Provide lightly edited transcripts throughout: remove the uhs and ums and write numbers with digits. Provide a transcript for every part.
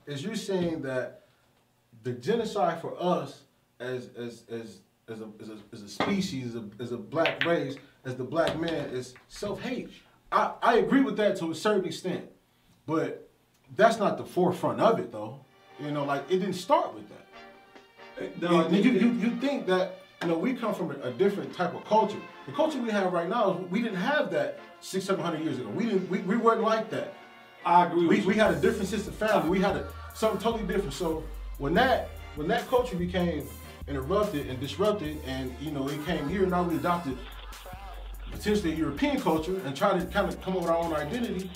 is you're saying that the genocide for us as a species, as a black race, as the black man, is self-hate. I agree with that to a certain extent, but that's not the forefront of it, though. You know, like, it didn't start with that. No, you think that, you know, we come from a different type of culture. The culture we have right now, we didn't have that 600-700 years ago. We weren't like that. I agree with you. We had a different system of family. We had something totally different. So when that culture became interrupted and disrupted, and, you know, it came here, now we adopted potentially European culture and try to kind of come up with our own identity.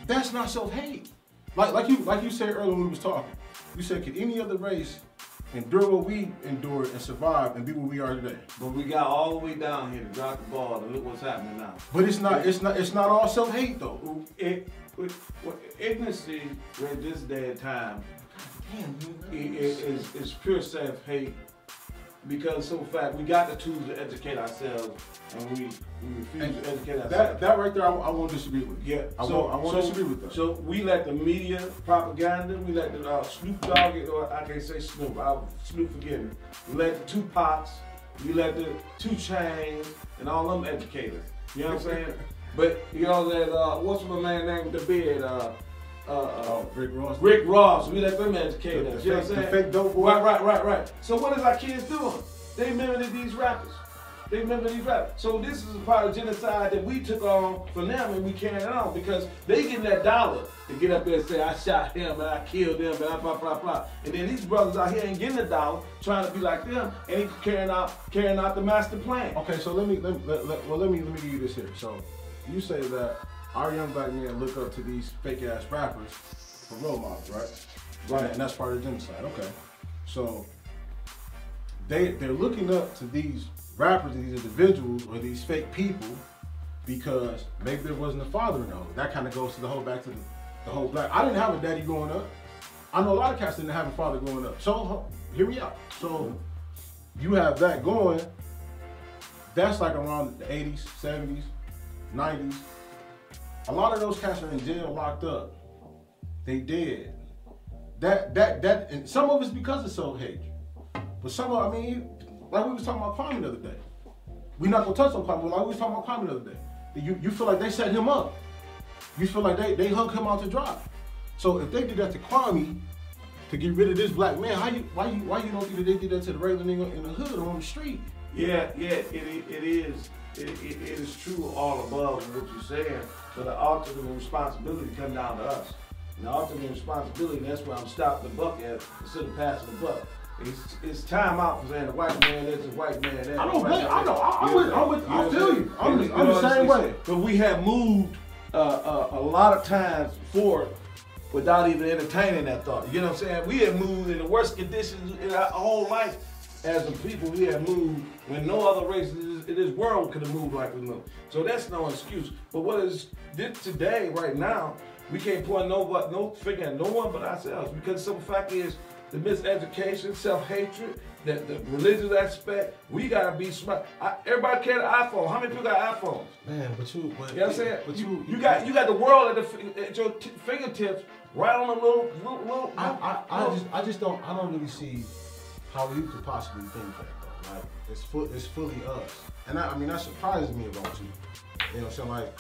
That's not self-hate. Like you said earlier when we was talking. You said, could any other race endure what we endured and survive and be what we are today? But we got all the way down here to drop the ball, and look what's happening now. But it's not all self-hate though. Ignorance at this day and time is pure self-hate, because so fact we got the tools to educate ourselves, and we refuse to educate ourselves. That right there, I won't disagree with. Yeah, I won't disagree with that. So we let the media propaganda, we let the Snoop Dogg, or I can't say Snoop, Snoop forgive me. We let the Tupacs, we let the 2 Chainz, and all them educators. You know what I'm saying? But you know that what's my man name with the beard? Rick Ross. Rick Ross. We let them educate us. You know what I'm saying? The fake dope boy. Right. So what is our kids doing? They mimicked these rappers. So this is a part of genocide that we took on from them, and we carrying it on because they getting that dollar to get up there and say, I shot him and I killed him, blah, blah, blah. And then these brothers out here ain't getting the dollar, trying to be like them, and ain't carrying out the master plan. Okay, so let me give you this here. So you say that our young black men look up to these fake ass rappers for role models, right? Right. And that's part of the genocide. Okay. So they're looking up to these rappers, these individuals, or these fake people because maybe there wasn't a father in them. That kind of goes to the whole black. I didn't have a daddy growing up. I know a lot of cats didn't have a father growing up. So hear me out. So you have that going. That's like around the 80s, 70s, 90s. A lot of those cats are in jail, locked up. They dead. And some of it's because of self-hatred. But some of, like we was talking about Kwame the other day. We're not gonna touch on Kwame, but like we was talking about Kwame the other day. You feel like they set him up. You feel like they hung him out to dry. So if they did that to Kwame to get rid of this black man, why you don't think that they did that to the regular nigga in the hood or on the street? Yeah, it is. It is true all above what you're saying, but the ultimate responsibility comes down to us. And the ultimate responsibility, that's where I'm stopping the buck at instead of passing the buck. It's time out for saying the white man is the white man. I don't blame. I know. I feel you. I'm the same way. But we have moved a lot of times forward without even entertaining that thought. You know what I'm saying? We have moved in the worst conditions in our whole life as a people. We have moved when no other race in this world could have moved like we moved. So that's no excuse. But what is today, right now, we can't point no finger at no one but ourselves, because the simple fact is the miseducation, self-hatred, the religious aspect. We gotta be smart. Everybody carry an iPhone. How many people got iPhones? Man, you know what I'm saying? But you got the world at your fingertips, right on a little. I don't really see how you could possibly think that though. Like it's fully us, and that surprises me about you. You know what I'm saying? Like,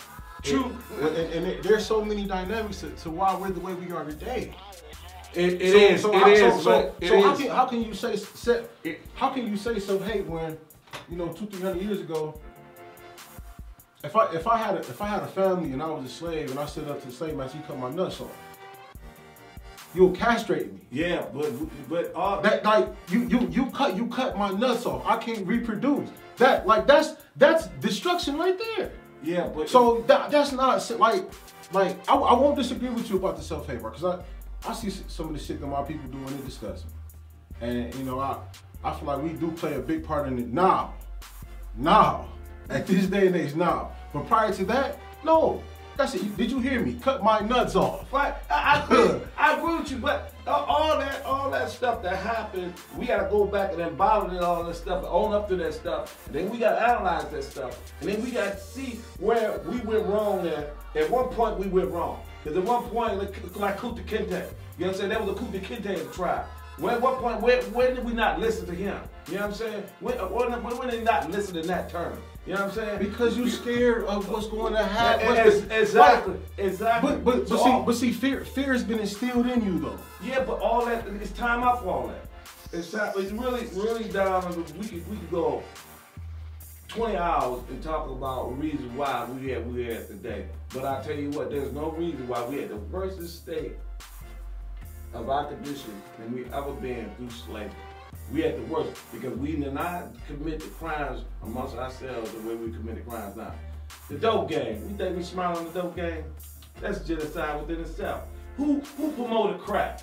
true. And there's so many dynamics to why we're the way we are today. How can you say self-hate when, 200-300 years ago, if I had a family and I was a slave and I stood up to the slave master, he cut my nuts off. You'll castrate me. Yeah, but you cut my nuts off. I can't reproduce. That's destruction right there. Yeah, but so that's not like I won't disagree with you about the self-hate, because I see some of the shit that my people do and it disgusts me. And I feel like we do play a big part in it now. At this day and age now. But prior to that, no. That's it. Did you hear me? Cut my nuts off. Right? I agree with you, but all that stuff that happened, we gotta go back and then bottle it, all that stuff, own up to that stuff, and then we gotta analyze that stuff, and then we gotta see where we went wrong there. At one point we went wrong. Because at one point, like Kunta Kinte, you know what I'm saying? That was a Kunta Kinte in the tribe. At what point, where did we not listen to him? You know what I'm saying? When did we not listen in that term? You know what I'm saying? Because you're scared of what's going to happen. Exactly. But see, fear has been instilled in you though. Yeah, but all that, it's time out for all that. It's really down. We could go 20 hours and talk about reasons why we are today. But I tell you what, there's no reason why we had the worst state of our condition than we ever been through slavery. We had the worst because we did not commit the crimes amongst ourselves the way we committed crimes now. The dope game, we think we smile on the dope game? That's genocide within itself. Who promoted crack?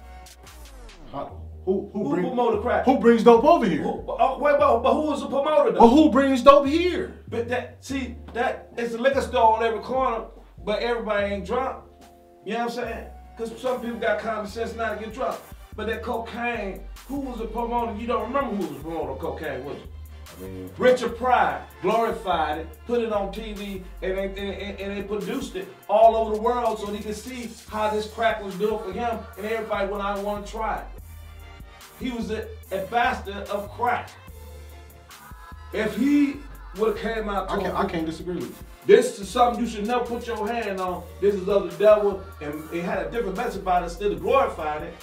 Who promoted crack? Who brings dope over here? But who was the promoter though? But who brings dope here? But that it's a liquor store on every corner, but everybody ain't drunk. You know what I'm saying? Because some people got common sense not to get drunk. But that cocaine, who was the promoter? You don't remember who was the promoter of cocaine, was you? Richard Pryor glorified it, put it on TV, and they produced it all over the world so they could see how this crack was doing for him, and everybody went out and wanted to try it. He was the ambassador of crack. If he would have came out I can't disagree with you. This is something you should never put your hand on. This is of the devil, and it had a different message about it, instead of glorifying it,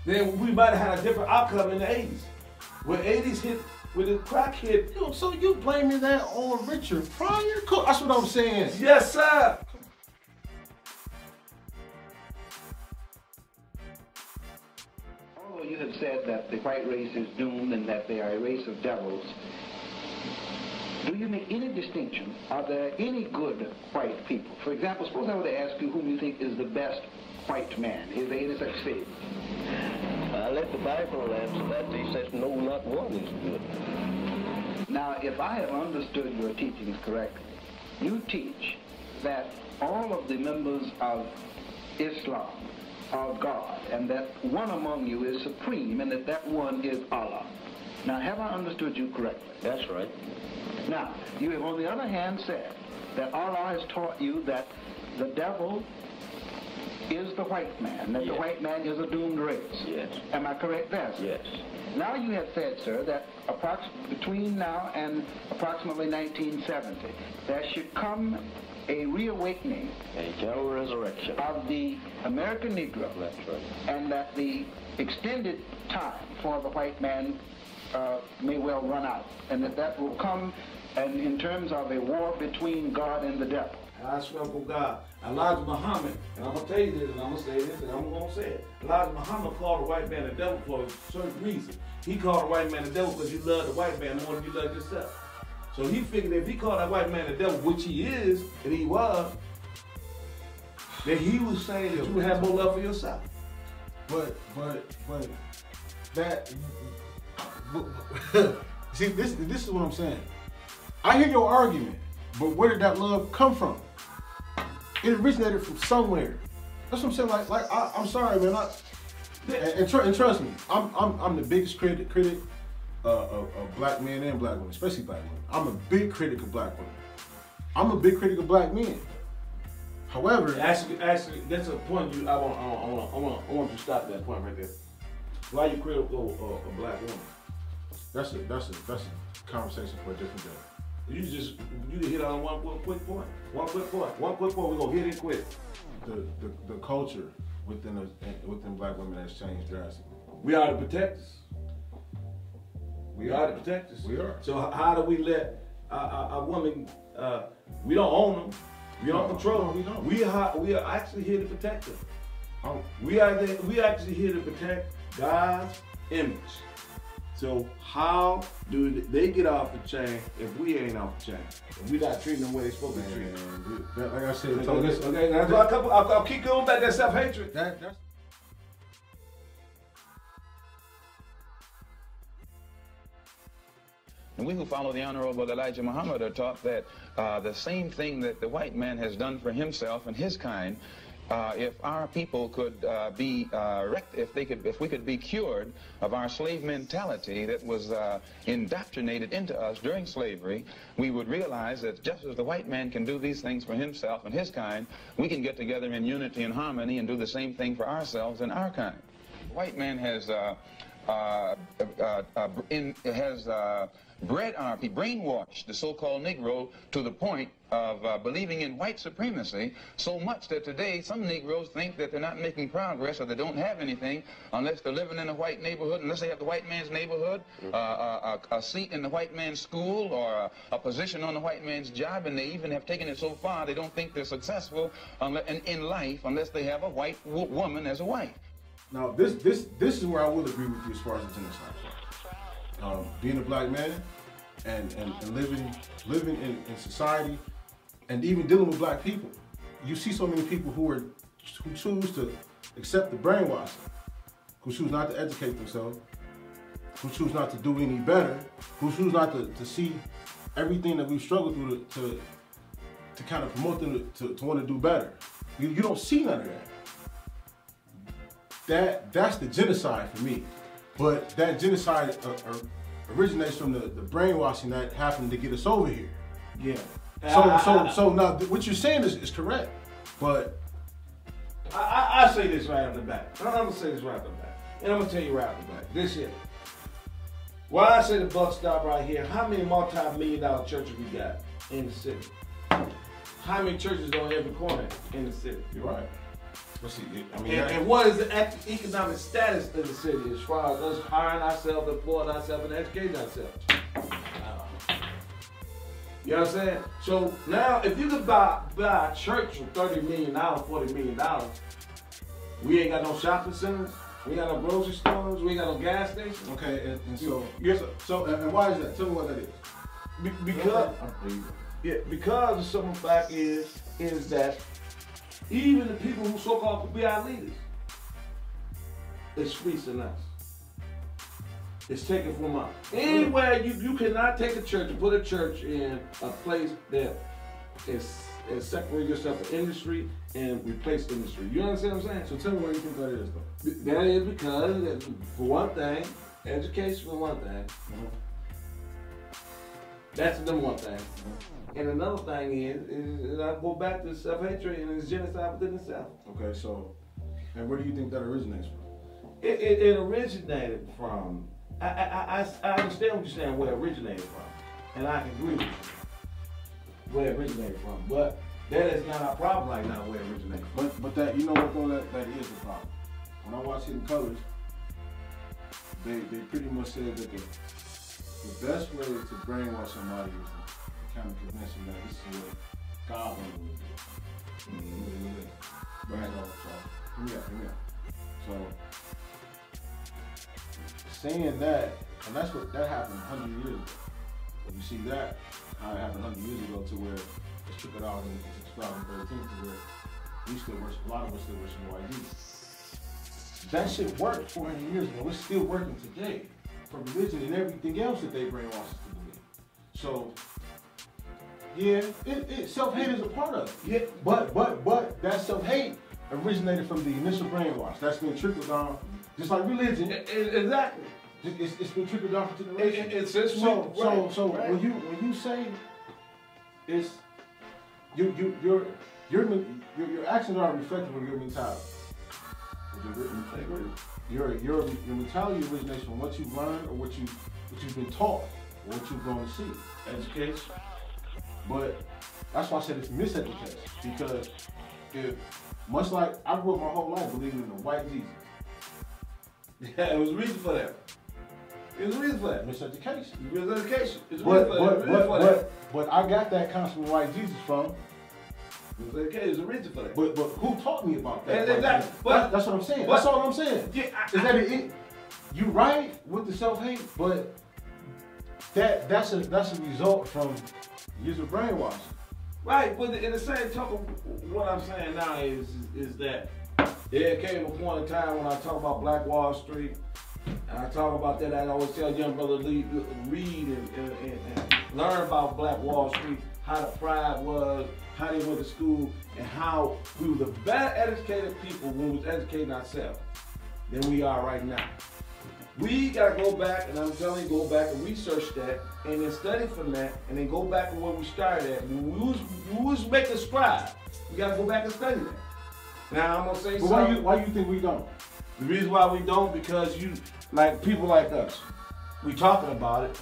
then we might have had a different outcome in the 80s. When 80s hit, when the crack hit. So you blaming that on Richard Pryor? That's what I'm saying. Yes, sir. Although you have said that the white race is doomed and that they are a race of devils, do you make any distinction? Are there any good white people? For example, suppose I were to ask you whom you think is the best white man. Is there any such thing? I let the Bible answer that. He says, no, not one is good. Now, if I have understood your teachings correctly, you teach that all of the members of Islam are God, and that one among you is supreme, and that one is Allah. Now, have I understood you correctly? That's right. Now, you have on the other hand said that Allah has taught you that the devil is the white man, that yes. the white man is a doomed race. Yes. Am I correct there? Yes. Now you have said, sir, that between now and approximately 1970, there should come a reawakening, a general resurrection of the American Negro. That's right. And that the extended time for the white man may well run out, and that will come and in terms of a war between God and the devil. I swear for God, Elijah Muhammad, and I'm going to tell you this, and I'm going to say this, and I'm going to say it. Elijah Muhammad called the white man the devil for a certain reason. He called the white man the devil because you love the white man more than you love yourself. So he figured if he called that white man the devil, which he is, and he was, then he was saying that you have more love for yourself. But that, see, this is what I'm saying. I hear your argument, but where did that love come from? It originated from somewhere. That's what I'm saying. I'm sorry, man. And trust me, I'm the biggest critic of black men and black women, especially black women. I'm a big critic of black women. I'm a big critic of black men. However, actually, that's a point I want to stop that point right there. Why are you critical of a black woman? That's a conversation for a different day. You hit on one quick point. One quick point. We're gonna hit it quick. The culture within black women has changed drastically. We are the protectors. We are the protectors. We are. So how do we let a woman? We don't own them. We don't control them. We don't. We are actually here to protect them. We actually here to protect God's image. So how do they get off the chain if we ain't off the chain? If we not treating them the way they supposed to be treated? Like I said, okay. I'll keep going back to that self-hatred. That's And we who follow the Honorable Elijah Muhammad are taught that the same thing that the white man has done for himself and his kind, if our people could if we could be cured of our slave mentality that was indoctrinated into us during slavery, we would realize that just as the white man can do these things for himself and his kind, we can get together in unity and harmony and do the same thing for ourselves and our kind. The white man has brainwashed the so-called Negro to the point of believing in white supremacy so much that today some Negroes think that they're not making progress or they don't have anything unless they're living in a white neighborhood, unless they have the white man's neighborhood, a seat in the white man's school, or a position on the white man's job, and they even have taken it so far they don't think they're successful in life unless they have a white woman as a wife. Now, this is where I will agree with you as far as the genocide. Being a black man and living in society and even dealing with black people, you see so many people who choose to accept the brainwashing, who choose not to educate themselves, who choose not to do any better, who choose not to see everything that we've struggled through to kind of promote them to want to do better. You don't see none of that. That's the genocide for me. But that genocide originates from the brainwashing that happened to get us over here. Yeah. So now what you're saying is correct, but I say this right off the bat. I'm gonna say this right off the bat, and I'm gonna tell you right off the bat. This here. Why I say the buck stop right here. How many multi-million-dollar churches we got in the city? How many churches on every corner in the city? You're right. Let's see. I mean, and what is the economic status of the city as far as us hiring ourselves, employing ourselves, and educating ourselves? You know what I'm saying? So now, if you could buy a church for $30 million, $40 million, we ain't got no shopping centers, we ain't got no grocery stores, we ain't got no gas stations. Okay, and why is that? Tell me what that is. Because the simple fact is that even the people who so-called could be our leaders, it's fleecing us. It's taken from us. Anywhere you cannot take a church and put a church in a place that is separate yourself from industry and replace industry. You understand what I'm saying? So tell me why you think that is, though. That is because, for one thing, education for one thing. That's the number one thing. And another thing is I go back to self-hatred and it's genocide within itself. Okay, so, and where do you think that originates from? It originated from, I understand what you're saying, where it originated from. And I can agree with you, where it originated from. But that is not our problem right now, where it originated from. But that, you know what though, that is the problem. When I watch Hidden Colors, they pretty much said that the best way to brainwash somebody is to kind of convince them that this is what God wanted to do. Right. So, hear me out. So, saying that, and that happened 100 years ago. You see that, how it happened 100 years ago to where it took it out in 2013 to where a lot of us still worship white Jesus. That shit worked 400 years ago. It's still working today for religion and everything else that they brainwash us to believe. So, yeah, self-hate is a part of it. Yeah, but that self-hate originated from the initial brainwash. That's been trickled down, just like religion. Exactly. It's been trickled down for generations. So right. when you say it's your actions are reflective of your mentality. Your mentality originates from what you've learned or what you've been taught or what you've grown to see. Education. But that's why I said it's miseducation, because much like I grew up my whole life believing in the white Jesus. Yeah, it was a reason for that. Miseducation. But I got that concept of white Jesus from. There's a reason for that. But who taught me about that? Exactly. But that's what I'm saying. That's all I'm saying. Yeah, you right with the self-hate, but that's a result from years of brainwashing. Right, but in the same token, what I'm saying now is that there came a point in time when I talk about Black Wall Street I talk about that. I always tell young brothers read and learn about Black Wall Street, how the pride was, how they went to school, and how we were the better educated people when we was educating ourselves than we are right now. We gotta go back, and I'm telling you, go back and research that, and then study from that, and then go back to where we started at. When we was making strides, we gotta go back and study that. Now I'm gonna say something. But why you think we don't? The reason why we don't, because like people like us, we talking about it,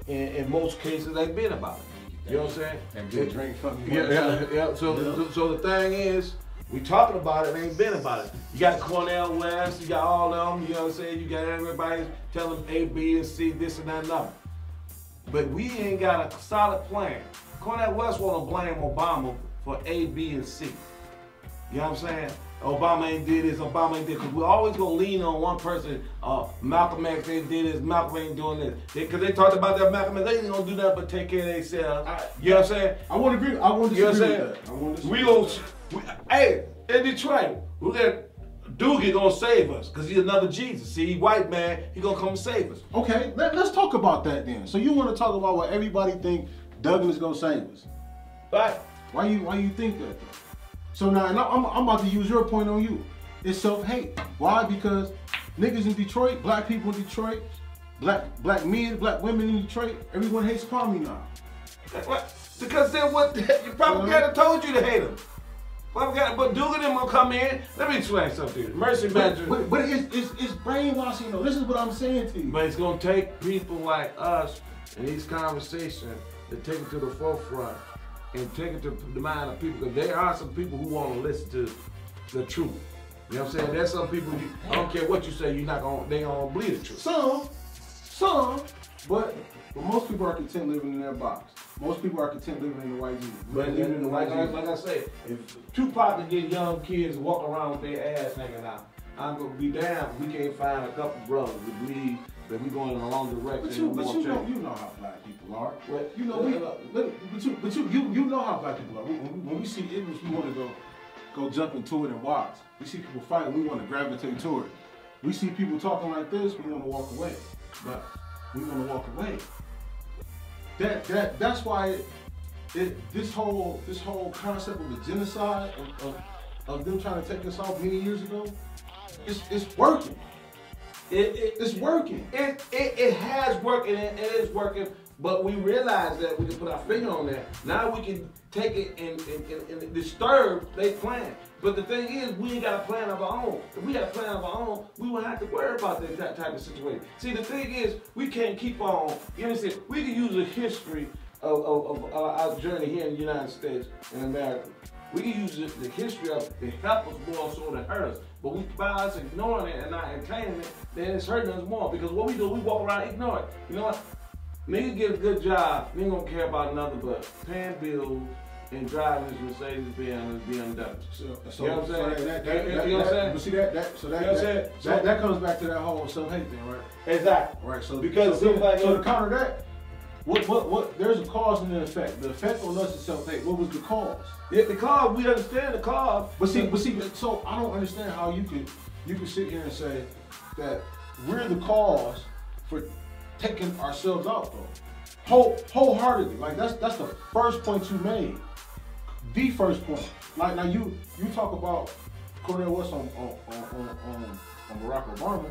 and in most cases they've been about it. You know what I'm saying? And get a drink from me. Yeah. So the thing is, we talking about it and ain't been about it. You got Cornell West, you got all of them, you know what I'm saying? You got everybody telling A, B, and C, this and that and other. But we ain't got a solid plan. Cornell West want to blame Obama for A, B, and C. You know what I'm saying? Obama ain't did this, Obama ain't did this. Because we're always going to lean on one person. Malcolm X ain't did this, Malcolm ain't doing this. Because they talked about that Malcolm X, they ain't going to do nothing but take care of themselves. You know what I'm saying? I want to agree. I want to disagree with that. I want to disagree with that. Hey, in Detroit, we got Doogie gonna save us because he's another Jesus. See, he white man, he gonna come and save us. Okay, let's talk about that then. So you want to talk about what everybody think Douglas gonna save us? Right. Why you think that though? So now, and I'm about to use your point on you. It's self-hate. Why? Because niggas in Detroit, black people in Detroit, black men, black women in Detroit, everyone hates Kwame now. What? Because then what? Your propaganda told you to hate him. But Dugan them gonna come in. Let me explain something to you. Mercy Benjamin. But it's brainwashing though. This is what I'm saying to you. But it's gonna take people like us in these conversations to take it to the forefront and take it to the mind of people. Because there are some people who want to listen to the truth. You know what I'm saying? There's some people, I don't care what you say, they gonna believe the truth. Some, but most people are content living in their box. Most people are content living in the white Jesus. But like I say, if Tupac can get young kids walking around with their ass hanging out, I'm gonna be damned if we can't find a couple brothers that believe that we're going in the wrong direction. But you know how black people are. Well, you know, you know how black people are. When we see ignorance, we want to go jump into it and watch. We see people fighting, we want to gravitate to it. We see people talking like this, we want to walk away. But we want to walk away. That's why this whole concept of a genocide of them trying to take us off many years ago, it's working. It's working. It has worked and it is working, but we realize that we can put our finger on that. Now we can take it and disturb their plan. But the thing is, we ain't got a plan of our own. If we had a plan of our own, we wouldn't have to worry about that type of situation. See, the thing is, we can't keep on, you understand, we can use the history of our journey here in the United States and America. We can use the history of it to help us more so than hurt us. But by us ignoring it and not entertaining it, then it's hurting us more. Because what we do, we walk around ignoring it. You know what? Nigga get a good job, nigga don't care about nothing but paying bills and driving his Mercedes-Benz and BMW. So, you know what I'm saying? You know what I'm saying? But see that comes back to that whole self-hate thing, right? Exactly. Right. So because so to counter that, what there's a cause and an effect. The effect on us is self-hate. What was the cause? Yeah, the cause, we understand the cause. But see, so I don't understand how you can sit here and say that we're the cause for taking ourselves out though. Wholeheartedly. Like that's the first point you made. The first point. Like now you talk about Cornel West on Barack Obama.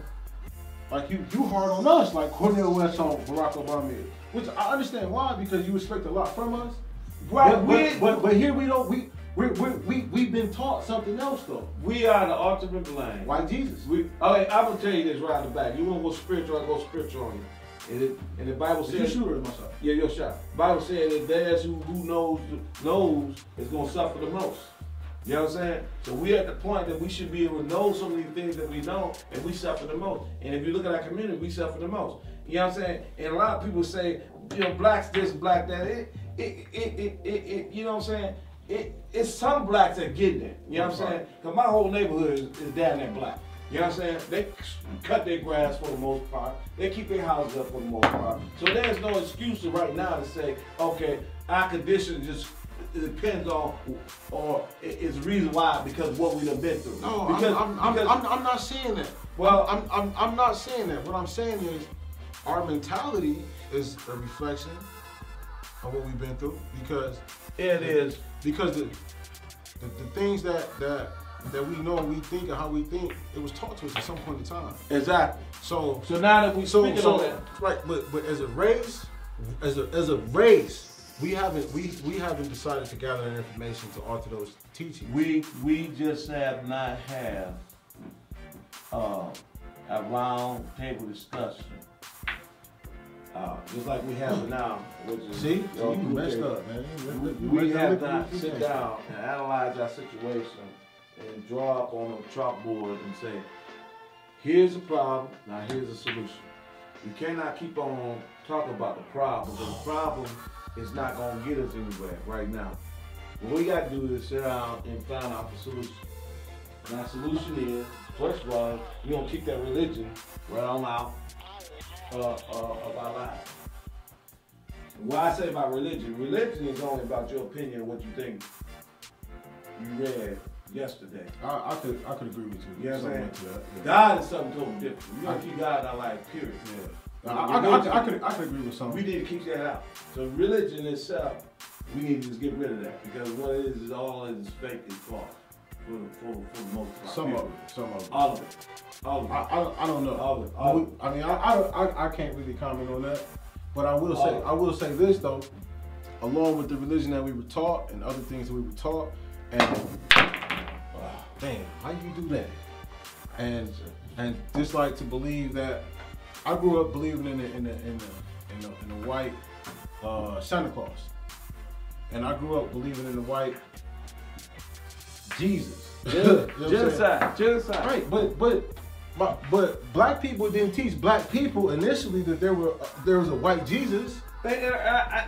Like you hard on us like Cornel West on Barack Obama is. Which I understand why, because you expect a lot from us. Right. But here we don't we've been taught something else though. We are the ultimate blame. White Jesus. Okay, I'm gonna tell you this right out the back. You wanna go spiritual, I go spiritual on you. And the Bible says, you shoot or myself? Yeah, your shot. The Bible says that theirs who knows is gonna suffer the most. You know what I'm saying? So we at the point that we should be able to know some of these things that we know, and we suffer the most. And if you look at our community, we suffer the most. You know what I'm saying? And a lot of people say, you know, blacks this, black that. You know what I'm saying? It's some blacks that get there. You know what I'm saying? Because my whole neighborhood is down there black. You know what I'm saying? They cut their grass for the most part. They keep their houses up for the most part. So there's no excuse right now to say, okay, our conditions just it depends on, or it's the reason why, because of what we done been through. No, because, I'm not saying that. Well, I'm not saying that. What I'm saying is, our mentality is a reflection of what we've been through. Because it is. Because the things that we know and we think and how we think, it was taught to us at some point in time. Exactly. So now that we speaking on that, right? But as a race, we haven't decided to gather that information to alter those teachings. we just have not had a round table discussion, just like we have now. Which is, See, you messed up, man. We have not sit down and analyze our situation and draw up on a chalkboard and say, here's the problem, now here's the solution. We cannot keep on talking about the problem, because the problem is not going to get us anywhere right now. What we got to do is sit down and find out the solution. And our solution is, first of all, we're going to keep that religion right on out of our lives. And why I say about religion is only about your opinion, what you think you read yesterday. I could agree with you. You know what I'm saying? Yeah. God is something totally different. We don't keep God in our life, period. Yeah. I could agree with something. We need to keep that out. So religion itself, we need to just get rid of that, because what it is all it is fake and false for the most part. Some of it. All of it. I don't know. All of it. I mean, I can't really comment on that. But I will say this though, along with the religion that we were taught and other things that we were taught, and damn, how you do that? And just like to believe that, I grew up believing in the white Santa Claus, and I grew up believing in the white Jesus. Genocide. Right, but black people didn't teach black people initially that there was a white Jesus.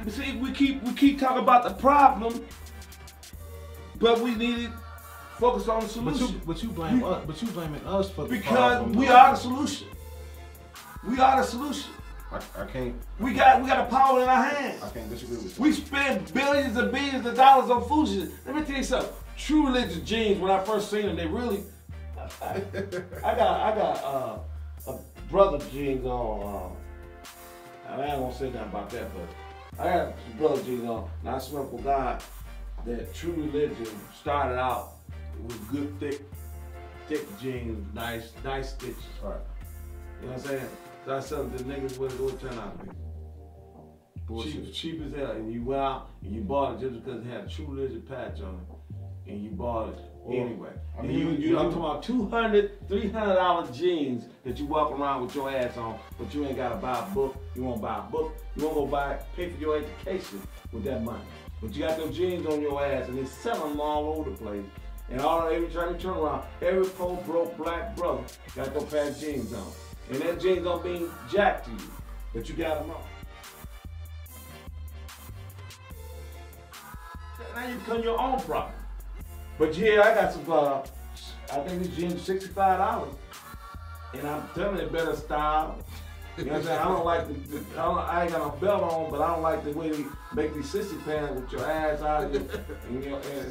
See, we keep talking about the problem, but we need to focus on the solution. But you blaming us for the because problem. we are the solution. We are the solution. I can't. We got the power in our hands. I can't disagree with you. We spend billions and billions of dollars on foolishness. Let me tell you something. True religious jeans, when I first seen them, they really. I got a brother jeans on. I ain't gonna say nothing about that, but I got some brother jeans on. And I swear for God that true religion started out with good thick jeans, nice stitches. Right. You know what I'm saying? So I said the niggas what it turned out to be. Bullshit. Cheap as hell. And you went out and you bought it just because it had a true religion patch on it. And you bought it anyway. I And mean, I'm talking about $200, $300 jeans that you walk around with your ass on, but you ain't gotta buy a book. You won't buy a book. You won't go pay for your education with that money. But you got those jeans on your ass and they selling them all over the place. And every time you turn around, every poor broke black brother got those fat jeans on. And that jeans don't mean jack to you, but you got them on. Now you become your own problem. But yeah, I got some, I think these jeans are $65. And I'm telling you, better style. You know what I'm saying? I don't like I ain't got no belt on, but I don't like the way they make these sissy pants with your ass out and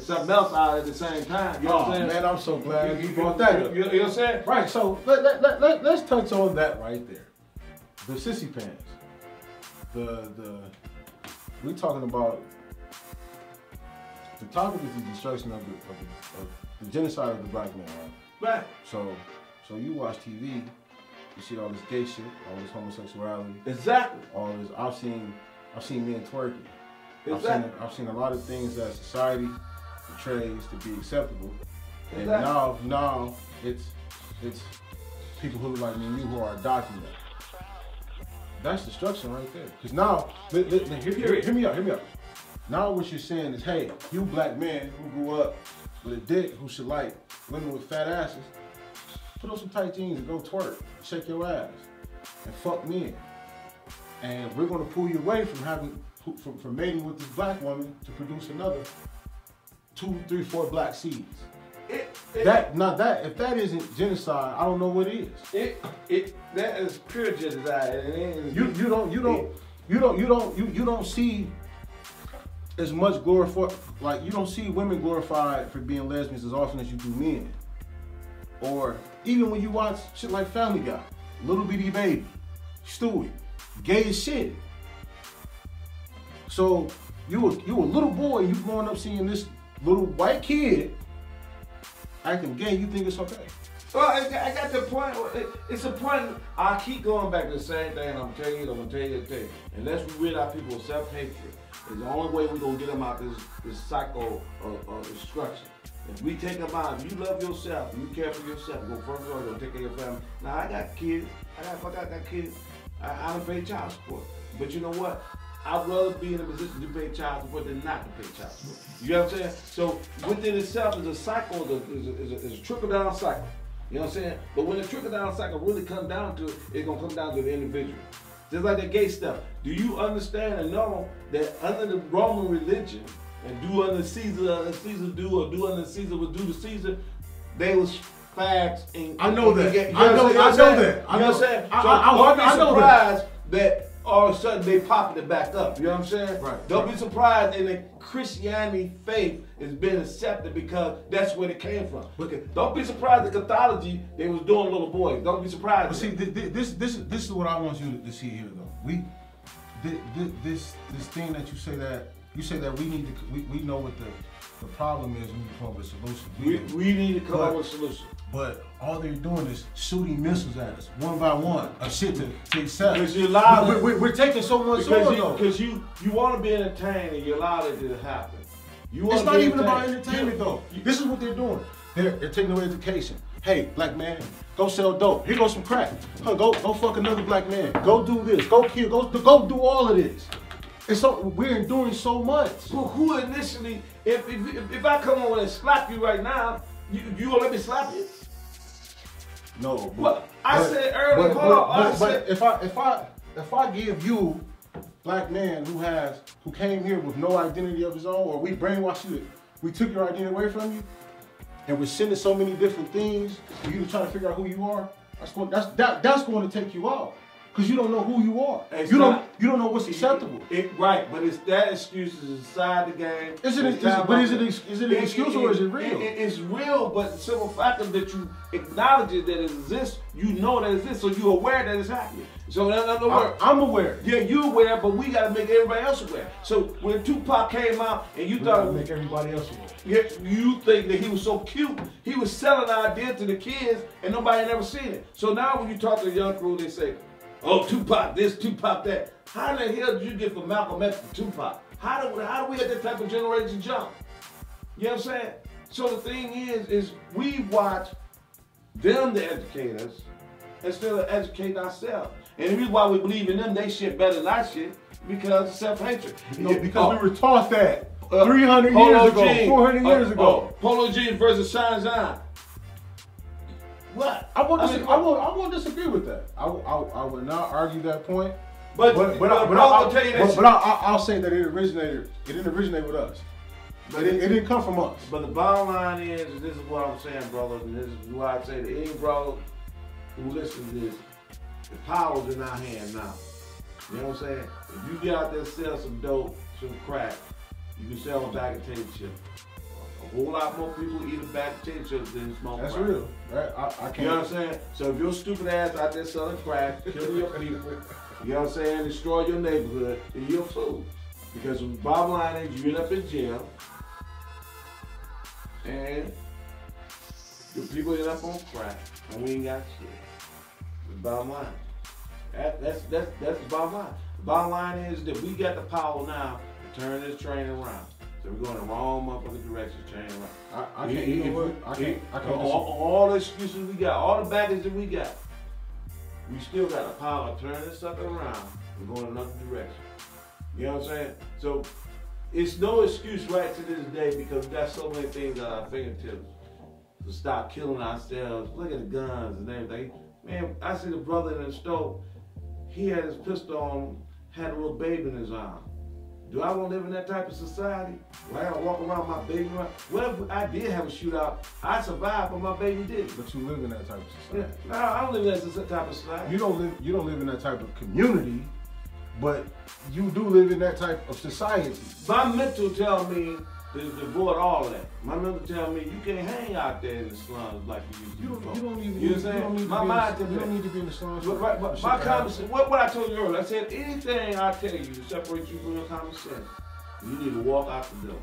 something else out at the same time. You know what I'm saying? Man, I'm so glad you brought that up. You know what I'm saying? Right, so let's touch on that right there. The sissy pants. We talking about, the topic is the destruction of the genocide of the black man, right? Right. So you watch TV, you see all this gay shit, all this homosexuality. Exactly. All this, I've seen men twerking. Exactly. I've seen a lot of things that society portrays to be acceptable. And Exactly. now it's people who look like me and you who are adopting that. That's destruction right there. Because now, hear me out. Now what you're saying is, hey, you black men who grew up with a dick who should like women with fat asses, put on some tight jeans and go twerk, shake your ass, and fuck men. And we're gonna pull you away from mating with this black woman to produce another 2, 3, 4 black seeds. If that isn't genocide, I don't know what is. That is pure genocide. You don't see as much glorified, like you don't see women glorified for being lesbians as often as you do men. Or even when you watch shit like Family Guy, Little Bitty Baby, Stewie, gay as shit. So you a little boy, you growing up seeing this little white kid acting gay, you think it's okay. Well, I got the point. It's a point. I keep going back to the same thing, and I'm telling you, unless we rid our people of self-hatred, it's the only way we're going to get them out this cycle of destruction. If we take them out, if you love yourself, you care for yourself, go first of all, you'll take care of your family. Now, I got kids. I got kids. I don't pay child support. But you know what? I'd rather be in a position to pay child support than not to pay child support. You know what I'm saying? So within itself is a cycle, is a trickle-down cycle. You know what I'm saying? But when the trickle-down cycle really comes down to it, it's going to come down to the individual. Just like the gay stuff. Do you understand and know that under the Roman religion, and do unto Caesar as Caesar do, or do unto Caesar was due to Caesar, they was fags and I know that. You know I know that. You know what I'm know. saying? So I don't be know surprised that all of a sudden they popping it back up. You know what I'm saying? Right. Don't be surprised in the Christianity faith is being accepted because that's where it came from. Don't be surprised the Cathology they was doing little boys. Don't be surprised. But see, this is what I want you to see here though. This thing that you say that we need to we know what the problem is. We need to come up with a solution. We need to come up with a solution. But all they're doing is shooting missiles at us, one by one, of shit to accept. Because you allow it. We're taking so much on though. Because you want to be entertained and you allow it to happen. It's not even about entertainment though. This is what they're doing. They're taking away education. Hey, black man, go sell dope. Here goes some crack. Go fuck another black man. Go do this. Go kill. Go do all of this. And so we're enduring so much. Well, who initially, if I come over and slap you right now, you gonna let me slap you? No. Well, I said earlier. But if I give you, black man who came here with no identity of his own, or we brainwashed you, we took your identity away from you, and we're sending so many different things for you to try to figure out who you are, that's going to take you out. Because you don't know who you are. You don't know what's acceptable. Right, but it's that excuse is inside the game. Is it an excuse or is it real? It's real, but the simple fact of that you acknowledge it, that it exists, you know that it exists, so you're aware that it's happening. So in other words, I'm aware. Yeah, you're aware, but we gotta make everybody else aware. So when Tupac came out and you thought make everybody else aware. Yeah, you think that he was so cute, he was selling the idea to the kids and nobody had ever seen it. So now when you talk to the young crew, they say, oh, Tupac this, Tupac that. How in the hell did you get from Malcolm X to Tupac? How do we get that type of generation jump? You know what I'm saying? So the thing is we watch them to educate us instead of educating ourselves. And the reason why we believe in them, they shit better than our shit, because of self-hatred. No, because we were taught that 300 years ago, 400 years ago. Polo jeans versus Shine Shine. What? I won't disagree with that. I would not argue that point. But I'll say that it didn't originate with us. But it didn't come from us. But the bottom line is this is what I'm saying, brother, and this is why I say to any brother who listens to this, the power's in our hand now. You know what I'm saying? If you get out there and sell some dope, some crack, you can sell a bag of potato chips. A whole lot more people eat a bag of potato chips than smoke crack. That's real. Right? I can't. You know what I'm saying? So if your stupid ass out there selling crack, killing your people, you know what I'm saying, destroy your neighborhood, then you're a fool. Because the bottom line is you end up in jail, and the people end up on crack, and we ain't got shit. The bottom line. That's the bottom line. The bottom line is that we got the power now to turn this train around. So we're going the wrong motherfucking direction, train around. I can't. You know what? I can't. All the excuses we got, all the baggage that we got, we still got the power to turn this sucker around and go in another direction. You know what I'm saying? So it's no excuse right to this day, because we got so many things at our fingertips to stop killing ourselves. Look at the guns and everything. Man, I see the brother in the stove. He had his pistol on, had a little baby in his arm. Do I want to live in that type of society? Where I gotta walk around with my baby around? Well, if I did have a shootout, I survived, but my baby didn't. But you live in that type of society. No, I don't live in that type of society. You don't live in that type of community. but you do live in that type of society. My mental tell me to avoid all of that. My mental tell me you can't hang out there in the slums like you used to. You don't even. You know what I'm saying? My mind tell me you don't need to be in the slums. But my common sense, what I told you earlier, I said anything I tell you to separate you from your common sense, you need to walk out the door.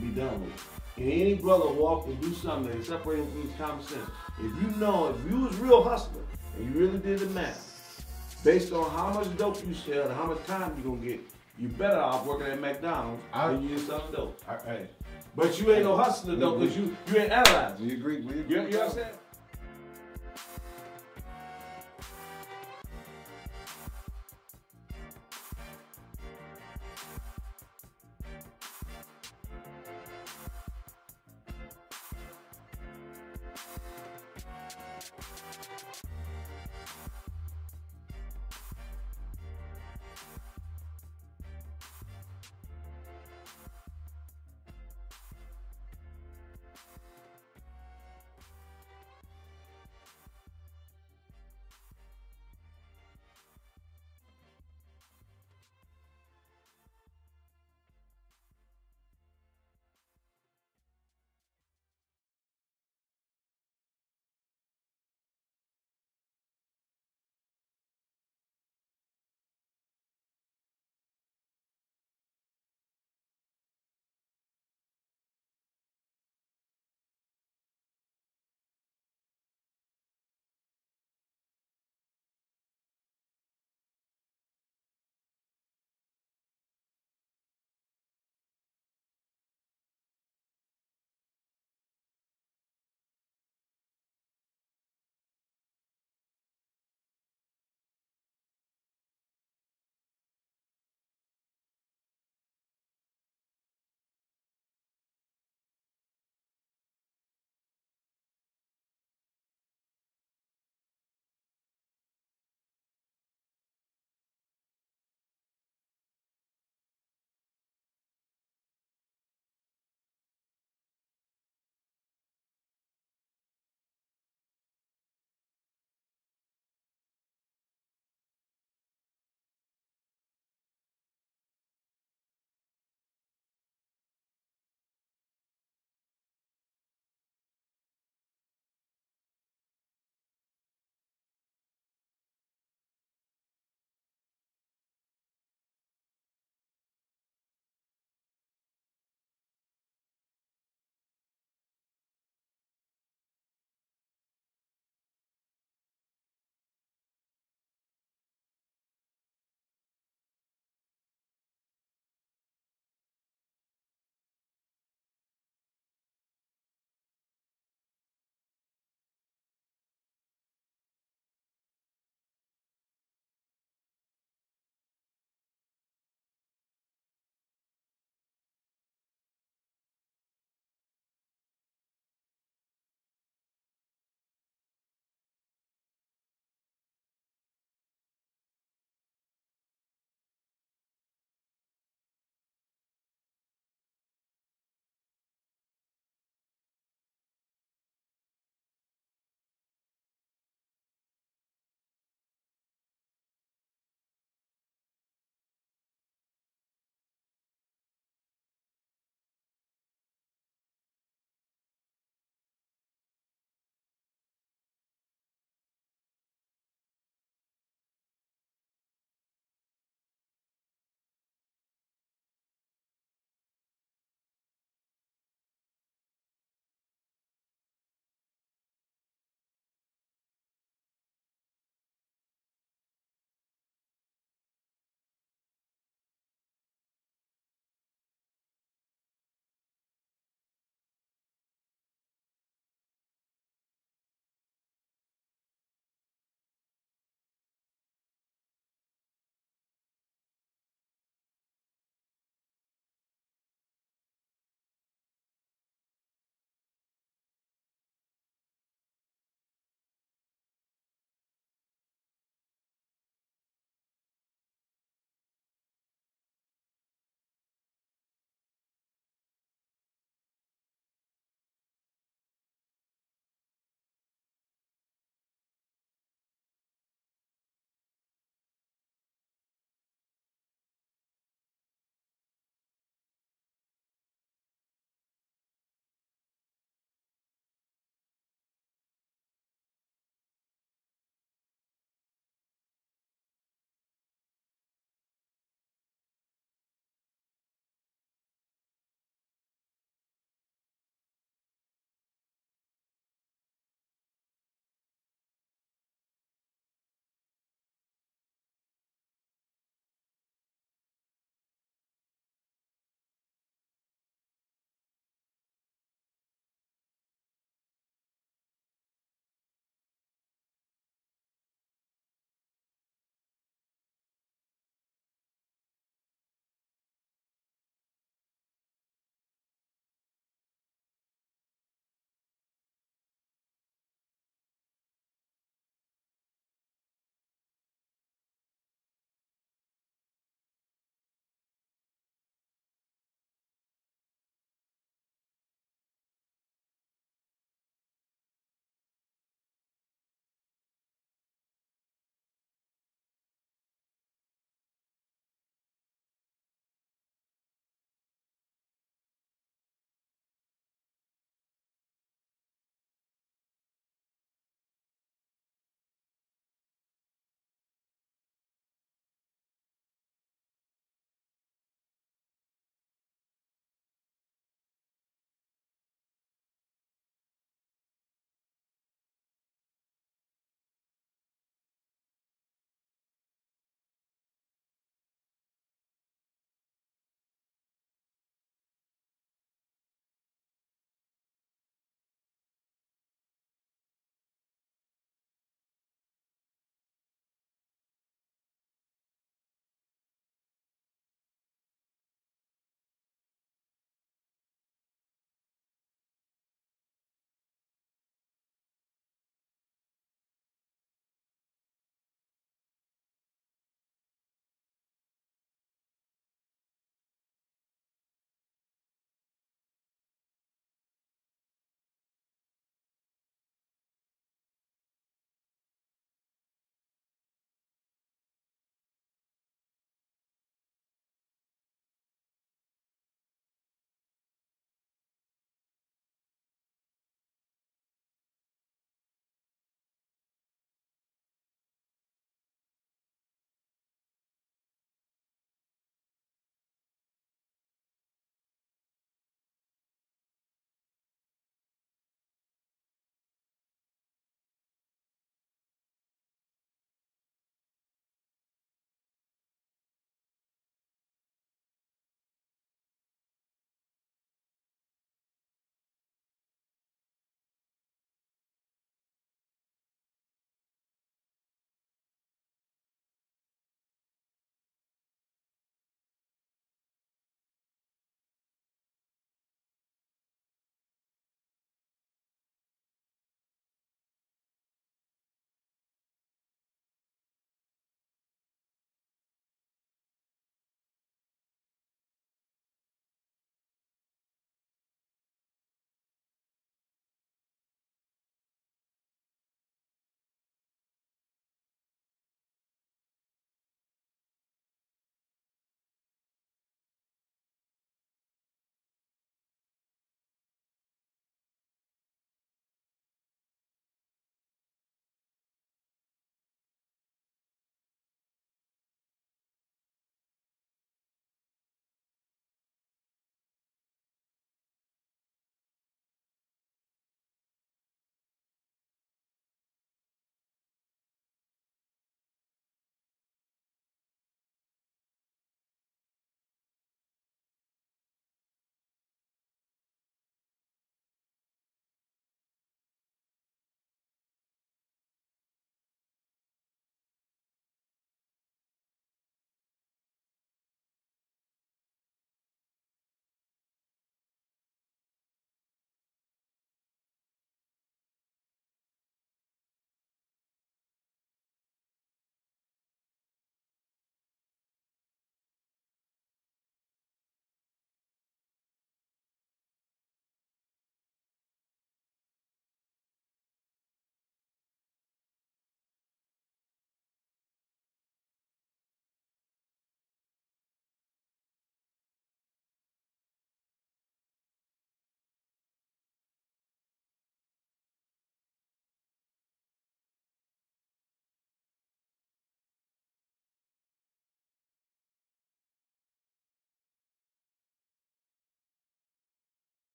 Be done with it. And any brother walk and do something that separate him from his common sense. If you was real hustler and you really did the math, based on how much dope you sell and how much time you're gonna get, you better off working at McDonald's than you is selling dope. Hey. But you ain't no hustler though, because you ain't analyzing. We agree. You know what I'm saying?